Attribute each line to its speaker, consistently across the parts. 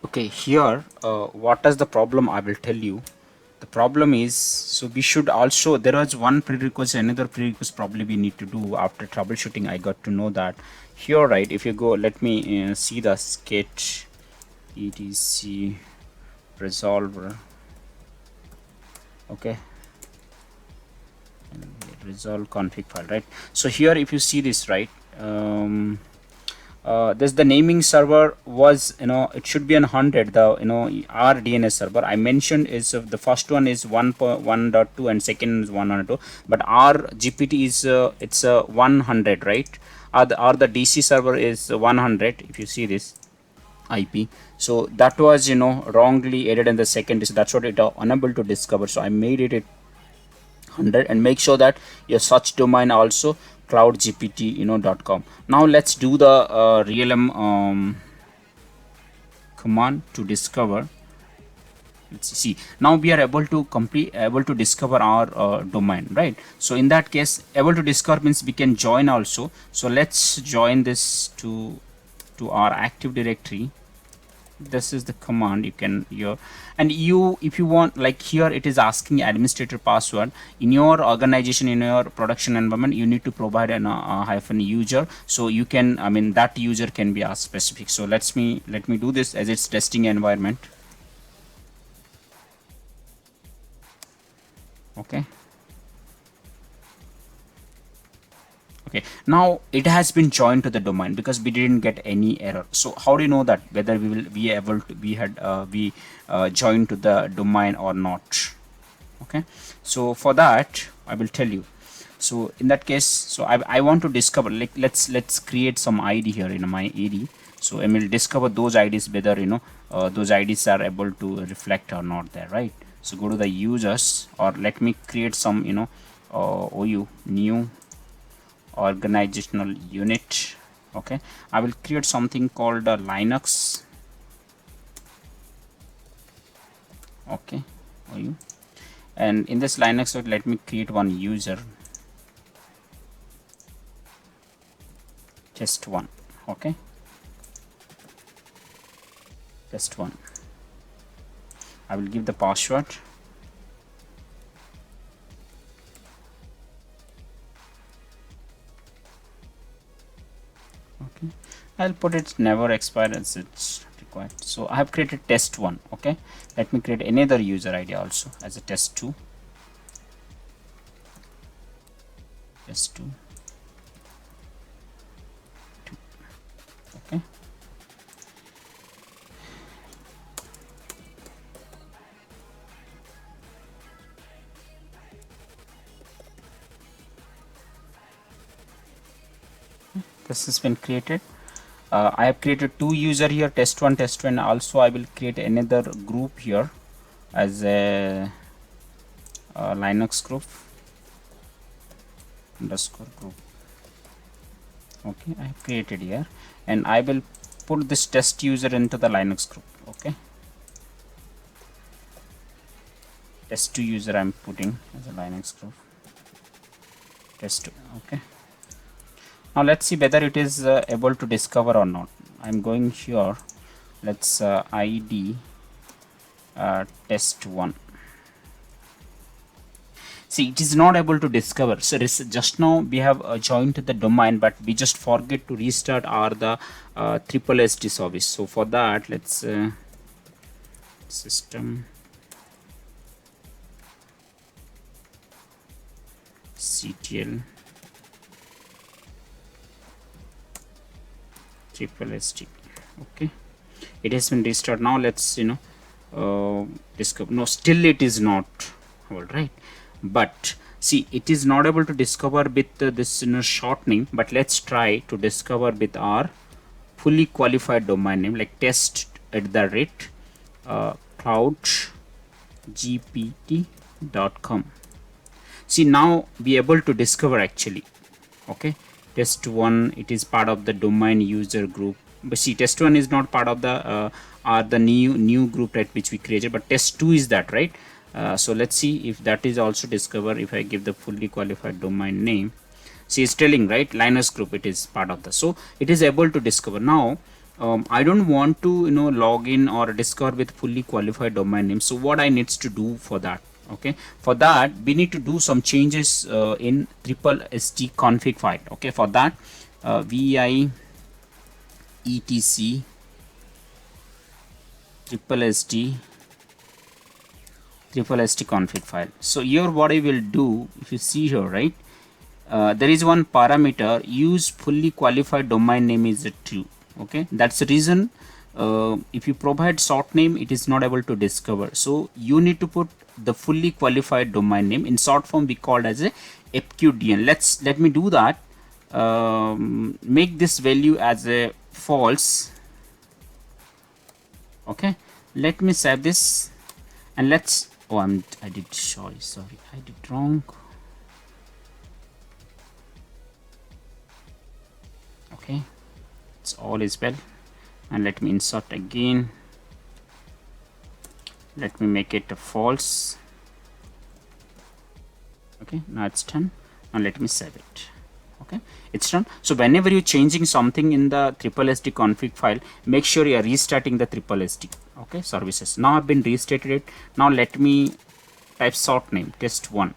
Speaker 1: Okay, here what is the problem? I will tell you. The problem is, so we should also, there was one prerequisite, another prerequisite probably we need to do after troubleshooting. I got to know that here, right? If you go, let me see the sketch etc resolver. Okay, and resolve config file, right? So here if you see this, right, this the naming server was, it should be on 100. The our DNS server I mentioned is the first one is 1.1.2 and second is 102, but our GPT is it's 100, right? The DC server is 100. If you see this IP, so that was wrongly added in the second, so that's what it unable to discover. So I made it 100 and make sure that your search domain also cloud gpt .com. Now let's do the relm command to discover. Let's see, now we are able to discover our domain, right? So in that case, able to discover means we can join also. So let's join this to our active directory. This is the command you can here, and you, if you want, like here it is asking administrator password. In your organization, in your production environment, you need to provide an hyphen user, so you can, I mean, that user can be specific. So let me do this as it's testing environment. Okay, okay, now it has been joined to the domain because we didn't get any error. So how do you know that whether we will be able to we joined to the domain or not? Okay, so for that I will tell you. So in that case, so I want to discover, like let's create some ID here in my AD. So I will discover those IDs, whether those IDs are able to reflect or not there, right? So go to the users, or let me create some OU new organizational unit. Okay, I will create something called Linux. Okay, OU, and in this Linux, let me create one user, test one. Okay, test one. I will give the password. Okay, I'll put it never expire as it's required. So I have created test one. Okay, let me create another user ID also as a test two. Test two. Okay, this has been created. I have created two user here, test one, and also I will create another group here as a Linux group underscore group. Okay, I have created here, and I will put this test user into the Linux group. Okay, test two user I'm putting as a Linux group, test two. Okay, now let's see whether it is able to discover or not. I'm going here, let's ID test one. See, it is not able to discover. So just now we have joined to the domain, but we just forget to restart our the SSSD service. So for that, let's system CTL SSSD. Okay, it has been restarted. Now let's discover. No, still it is not. All right, but see, it is not able to discover with this shortening. But let's try to discover with our fully qualified domain name, like test at the rate cloudgpt.com. See, now be able to discover actually. Okay, test one, it is part of the domain user group, but see, test one is not part of the new group at which we created, but test two is that, right? So let's see if that is also discovered. If I give the fully qualified domain name, see, it's telling, right, Linux group, it is part of the, so it is able to discover. Now I don't want to log in or discover with fully qualified domain name. So what I needs to do for that? Okay, for that we need to do some changes in triple SD config file. Okay, for that vi etc triple SD config file. So here what I will do, if you see here, right, there is one parameter, use fully qualified domain name is a true. Okay, that's the reason if you provide short name it is not able to discover. So you need to put the fully qualified domain name, in short form we called as a fqdn. Let me do that. Make this value as a false. Okay, let me save this and let's I did sorry I did wrong. Okay, it's all is well, and let me insert again. Let me make it a false. Okay, now it's done, and let me save it. Okay, it's done. So whenever you're changing something in the triple SD config file, make sure you are restarting the triple SD. Okay, services. Now I've been restarted it. Now let me type short name test1.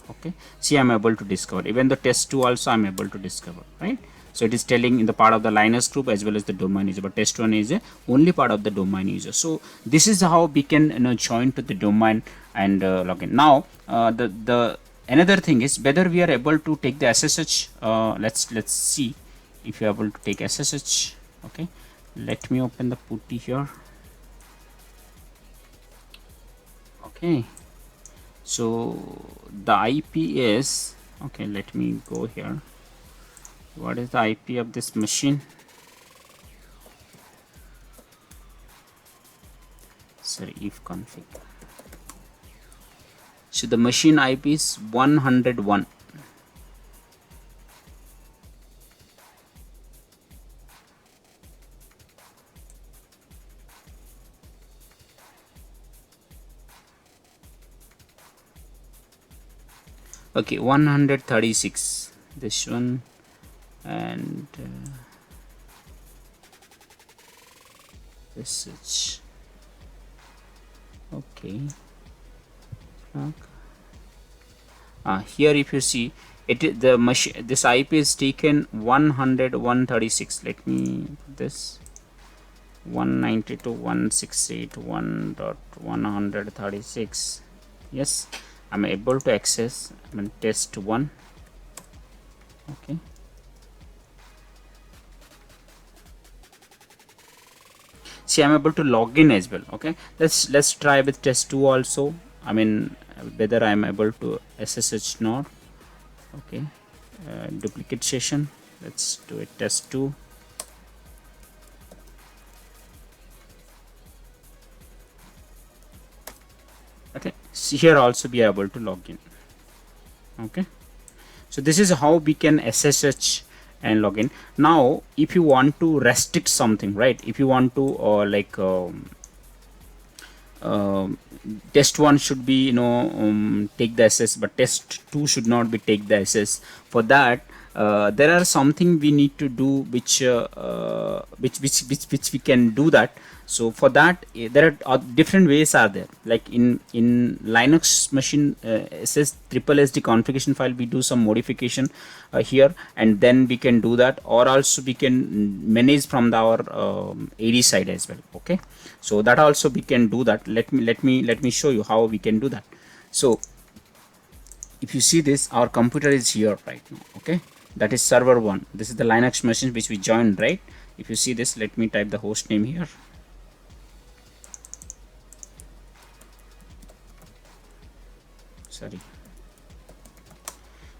Speaker 1: Okay, see, I'm able to discover. Even the test2 also I'm able to discover, right? So it is telling in the part of the Linux group as well as the domain user, but test1 is a only part of the domain user. So this is how we can join to the domain and login. Now the another thing is whether we are able to take the SSH. Let's see if you are able to take SSH. Okay, let me open the putty here. Okay, so the IP is, okay, let me go here. What is the IP of this machine? Sorry, if config. So the machine IP is 101. Okay, 136. This one, and this is okay. Here if you see it, the machine, this IP is taken 100 136. Let me put this 192.168.1.136. yes, I'm able to access. I mean test1. Okay, see, I'm able to log in as well. Okay, let's try with test2 also. I mean whether I'm able to SSH node. Okay, duplicate session, let's do it test2. Okay, see, here also be able to log in. Okay, so this is how we can SSH and log in. Now if you want to restrict something, right, if you want to test1 should be take the SS, but test2 should not be take the SS. For that there are something we need to do which we can do that. So for that there are different ways are there, like in Linux machine SS triple SD configuration file we do some modification here, and then we can do that, or also we can manage from our AD side as well. Okay, so that also we can do that. Let me show you how we can do that. So if you see this, our computer is here right now. Okay, that is server 1. This is the Linux machine which we joined, right? If you see this, let me type the host name here. Sorry.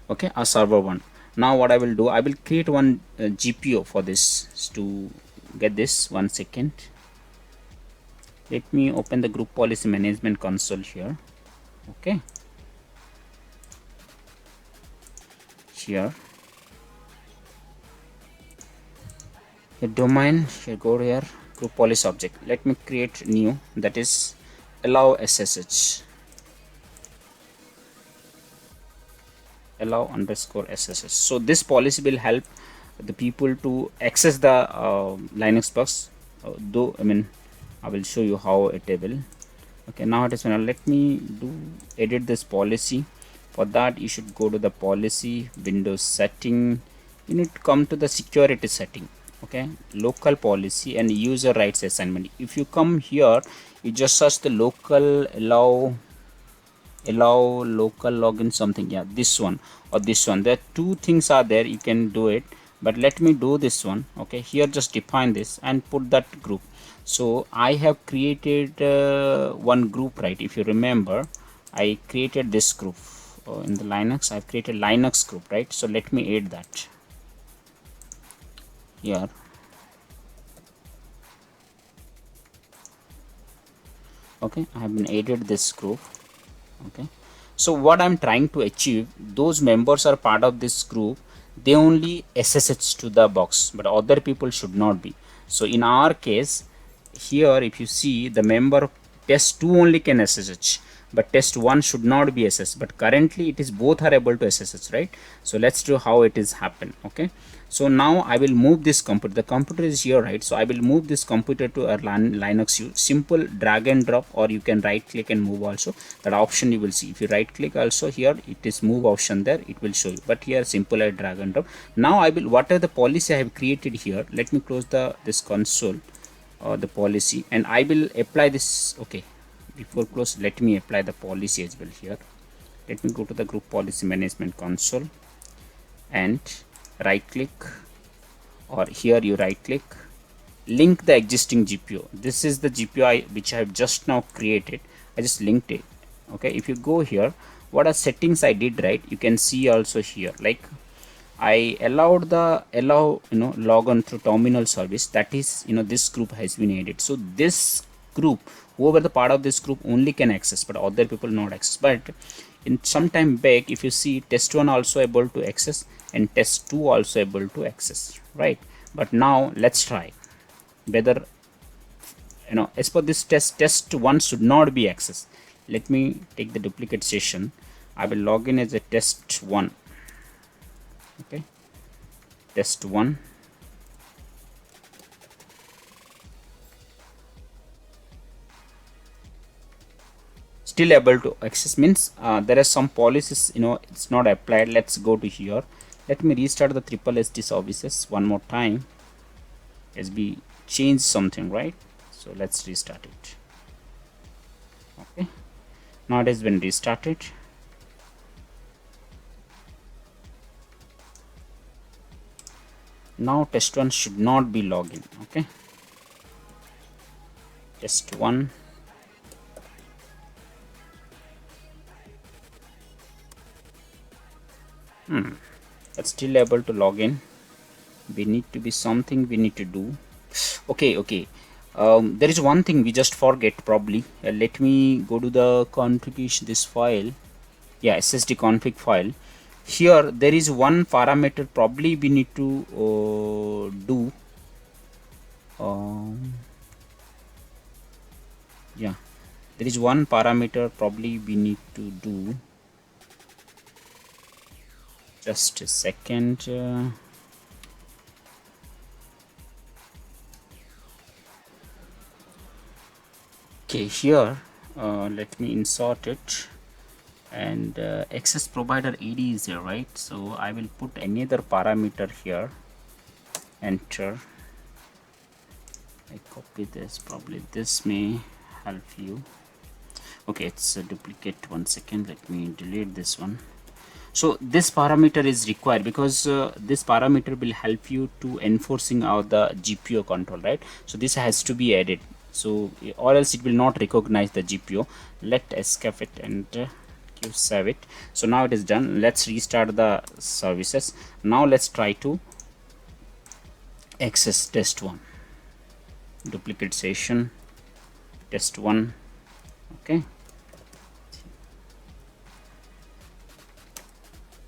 Speaker 1: Okay, our server 1. Now what I will do, I will create one GPO for this to get this. 1 second. Let me open the group policy management console here. Okay, here the domain, here go here, group policy object. Let me create new, that is allow SSH, allow underscore SSH. So this policy will help the people to access the Linux box. Though I will show you how it will. Okay, now it is final. Let me edit this policy. For that, you should go to the policy, Windows setting. You need to come to the security setting. Okay, local policy and user rights assignment. If you come here, you just search the local allow local login something. Yeah, this one or this one. There are two things are there. You can do it, but let me do this one. Okay, here just define this and put that group. So I have created one group, right? If you remember, I created this group in the Linux. I've created Linux group, right? So let me add that here. Okay, I have been added this group. Okay, so what I'm trying to achieve, those members are part of this group, they only SSH to the box, but other people should not be. So in our case here, if you see, the member test2 only can SSH, but test1 should not be SSH, but currently it is both are able to SSH, right? So let's do how it is happen. Okay, so now I will move this computer. The computer is here, right? So I will move this computer to a Linux. Simple drag and drop, or you can right click and move also. That option you will see. If you right click also here, it is move option there, it will show you. But here simple I drag and drop. Now I will, whatever the policy I have created here, let me close this console or the policy, and I will apply this. Okay, before close, let me apply the policy as well here. Let me go to the group policy management console and right click, or here you right click, link the existing GPU. This is the GPU which I have just now created. I just linked it. Okay, if you go here, what are settings I did, right? You can see also here, like I allowed log on through terminal service. That is, this group has been added. So this group, whoever the part of this group only can access, but other people not access. But in some time back, if you see, test1 also able to access and test2 also able to access, right? But now let's try whether, as per this test1 should not be accessed. Let me take the duplicate session. I will log in as a test1. Okay, test1. Still able to access, means there are some policies, it's not applied. Let's go to here. Let me restart the SSSD services one more time, as we change something, right? So let's restart it. Okay, now it has been restarted. Now test1 should not be login. Okay, test1. But still able to log in. We need to be something we need to do. Okay, there is one thing we just forget probably. Let me go to the configuration, this file. Yeah, SSD config file. Here there is one parameter probably we need to do. Yeah, there is one parameter probably we need to do. Just a second. Okay, here let me insert it, and access provider ID is here, right? So I will put any other parameter here, enter. I copy this, probably this may help you. Okay, it's a duplicate. 1 second, let me delete this one. So this parameter is required because this parameter will help you to enforcing out the GPU control, right? So this has to be added, so or else it will not recognize the GPU. Let escape it and save it. So now it is done. Let's restart the services. Now let's try to access test1. Duplicate session, test1. Okay,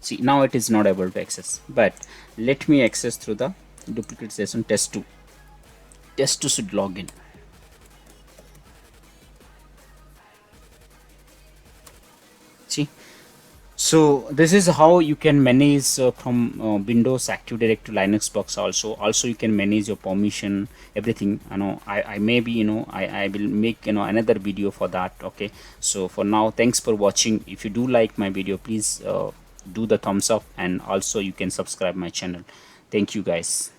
Speaker 1: see, now it is not able to access, but let me access through the duplicate session test2. Test2 should log in. See, So this is how you can manage from Windows Active Directory Linux box. Also you can manage your permission, everything. I maybe I will make another video for that. Okay, so for now, thanks for watching. If you do like my video, please do the thumbs up, and also you can subscribe my channel. Thank you guys.